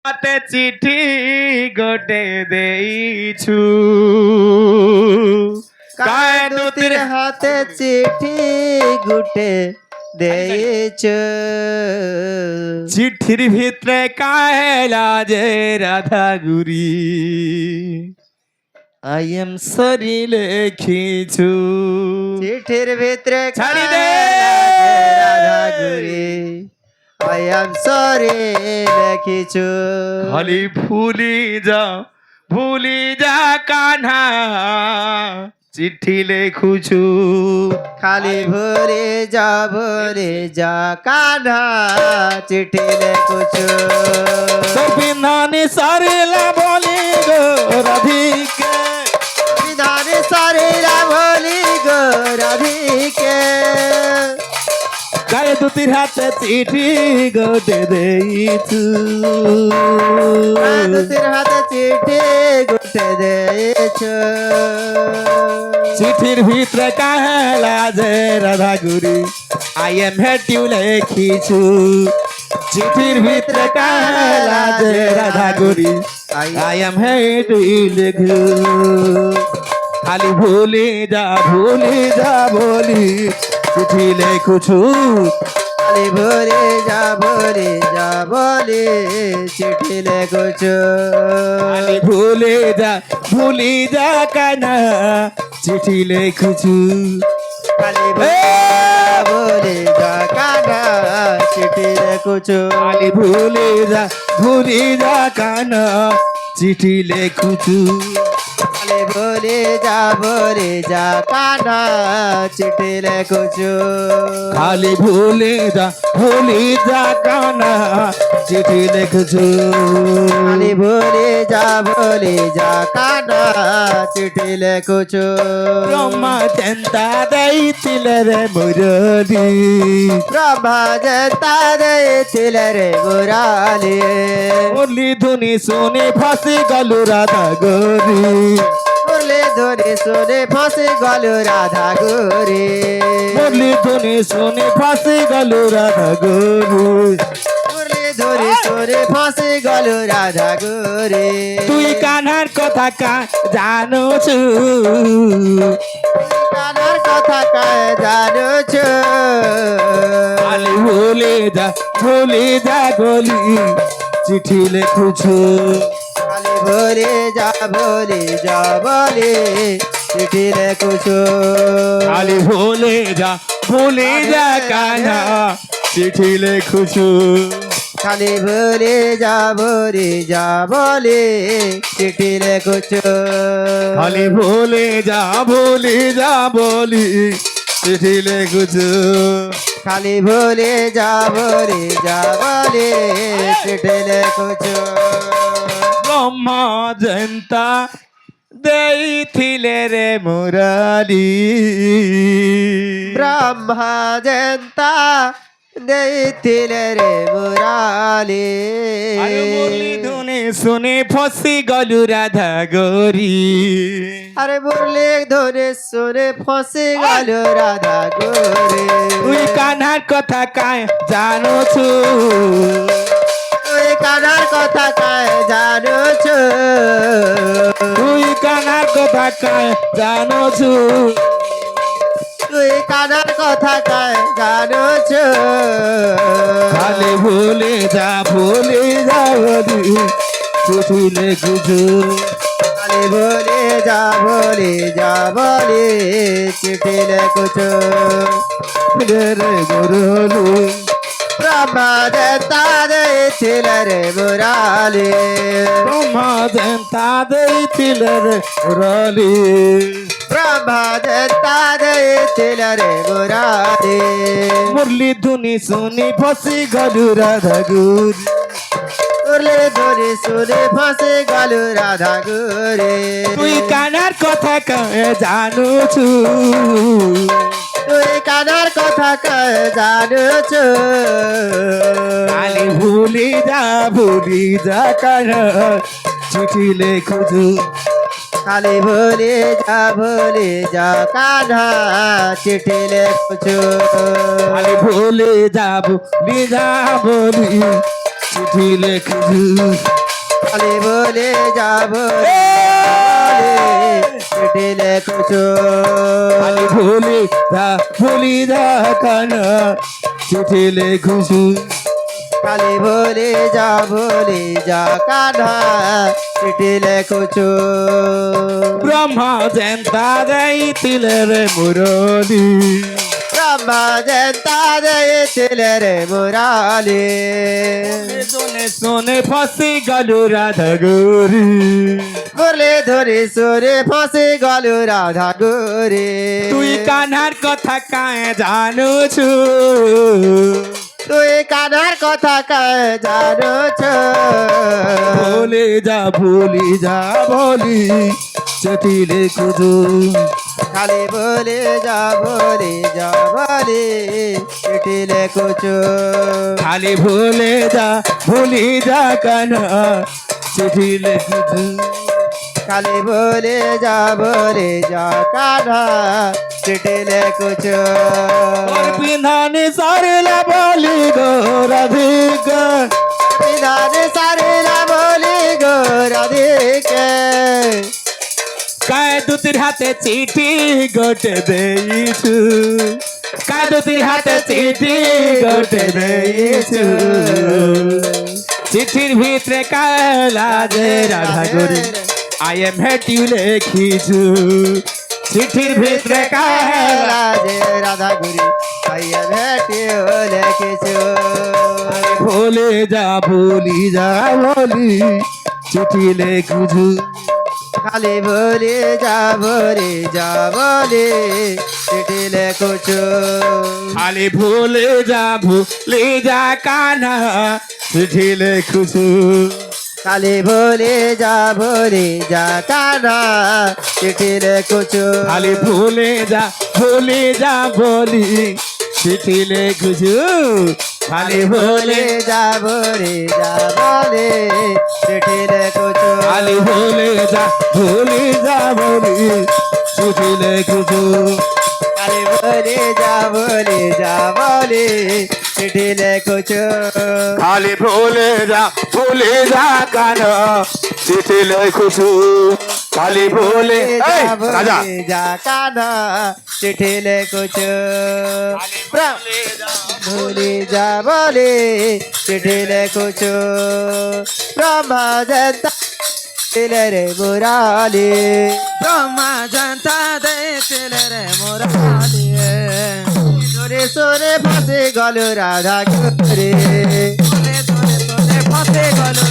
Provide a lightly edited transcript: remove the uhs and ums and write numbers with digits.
হাতে চিঠি গোটে দেইছু কায়দুতির হাতে চিঠি গুটে দেইছ চিঠির ভিতরে কাহেলা যে রাধা গুরি আই এম সরি লেখিছু চিঠির ভিতরে ছাড়ি দে। রাধা গুরি আই এম সরি লেখিছু খালি ভুলি যা কান্হা চিঠি লেখুছু খালি ভরে যা কান্হা চিঠি লেখুছু বিধানে সারিলা বলি গো রাধিকে বিধান শরীরা বলি গো রাধিকে গায়ে দুটির হাতে চিঠি গোটে দেইছু দুটির হাতে চিঠি গুটে দিয়েছ চিঠির ভিতরে কাহেলা যে রাধা গুরি আই এম হেটিউ লেখিছু চিঠির ভিতরে কাহেলা যে রাধা গুরি আই এম হেটিউ লেখু খালি ভুলি যা বলি চিঠি লেখুছু খালি ভরে যা বলে চিঠি লেখুছ খালি ভুলি যা কানা চিঠি লেখুছু খালি বলে যা কানা চিঠি লেখুছ খালি ভুলি যা কানা চিঠি লেখুছু খালি বলে যা কানা চিঠি লেখুছ খালি ভুলি যা কানা চিঠি লেখুছু খালি বলে যা কানা চিঠি লেখুছ ব্রহ্মা চেন্তা দেইছিলে রে মুরলি ব্রহ্মা জনতা দিয়েছিল রে মুরালি মুরলি ধুনি শুনে ফাঁসি গেল রাধা গরি মুরলি ধরে শুনে ফাঁসে গেল রাধা গোরে মুরলি ধুনি শুনে ফাঁসি গেল রাধা গরি মুরলি ধরে শুনে ফাঁসে গেল রাধা গোরে তুই কানার কথা জানোছু কানার কথা কায় জানোছ খালি ভুলি যা গলি চিঠি লেখুছু খালি বলে চিঠি লেখুছ খালি ভুলি যা কানা চিঠি লেখুছু খালি বলে চিঠি লেখুছ খালি ভুলি যা বলি চিঠি লেখুছু খালি বলে চিঠি লেখুছ ব্রহ্মা জয়ন্তা দেইছিলে রে মুরালি ব্রহ্মা জয়ন্তা ଦେଇଥିଲେ রে মুরালি আরে মুরলি ধুনে শুনে ফসি গলু রাধা গরি আরে মুরলি ধরে শুনে ফসে গেল রাধা গোরে তুই কানার কথা জানোছু তুই কানার কথা কায় জানোছ তুই কানার কথা জানোছু তুই কানার কথা কায় জানোছ খালি ভুলি যা বলি চিঠি লেখুছু খালি বলে চিঠি লেখুছ রে মুরলি ব্রহ্মা দেবতা দিয়েছিল রে মুরালি ব্রহ্মা জয়ন্তা দেইছিলে রে মুরলি ব্রহ্মা দেবতা দিয়েছিল রে মুরালি মুরলি ধুনি শুনি ফসি গলু রাধা গুরি উরলে ধরে শুনে ফাঁসে গেল রাধা গোরে তুই কানার কথা জানোছু তুই কানার কথা কায় জানোছ খালি ভুলি যা কানা চিঠি লেখুছু খালি ভুলে যা কান্হা চিঠি লেখুছ খালি ভুলি যা বলি চিঠি লেখুছু খালি বলে যাব চিঠি লেখুছো খালি ভুলি যা কানা চিঠি লেখুছু খালি বলে যা কানা চিঠি লেখুছো ব্রহ্মা জেন্তা যাইতিলে রে মুরলি ব্রহ্মা জেন্তা দিয়েছিলে রে মুরালি শোনে ফসি গলু রাধা গৌরী বলে ধরে সরে ফাঁসে গেল রাধা গোরে তুই কানার কথা কায়ে জানুছু তুই কানার কথা কায় জানোছ ভুলি যা বলি চিঠি লেখুছু খালি বলে চিঠি লেখুছো খালি ভুলি যা কানা চিঠি লেখুছু খালি বলে যা কানা চিঠি লেখুছো তোর বিধানে সারলা বলি গো রাধিকা বিধানে সারিলা বলি গো রাধিকে কায় দুতির হাতে চিঠি গোটে দেইছু কায় দুতির হাতে চিঠি গোটে দেইছু চিঠির ভিতরে কালা যে রাধা গরি আই এম হেট ইউ লেখিছু চিঠির ভিতরে কালা রাজে রাধা গুরি আইয়া ভেটি লেখেছো ভুলে যা বলি চিঠি লেখুছু খালি বলে চিঠি লেখুছো খালি ভুলে যা কানা চিঠি লেখুছু খালি বলে যা কানা চিঠি লেখুছো খালি ভুলে যা বলি চিঠি লেখুছু খালি ভুলে চিঠি লেখুছো খালি ভুলে যা বলি চিঠি লেখুছু খালি বলে চিঠি লেখুছো খালি ভুলে যা কানা চিঠি লেখুছু খালি ভুলে রাজা যা কানা চিঠি লেখুছো ভুলে যা বলে চিঠি লেখুছো ব্রহ্মা জনতা দিলে রে মুরালি ব্রহ্মা জনতা দিলে রে মুরালি সোরে সোরে ফাঁসে গেল রাধা গোরে ফাঁসে গেল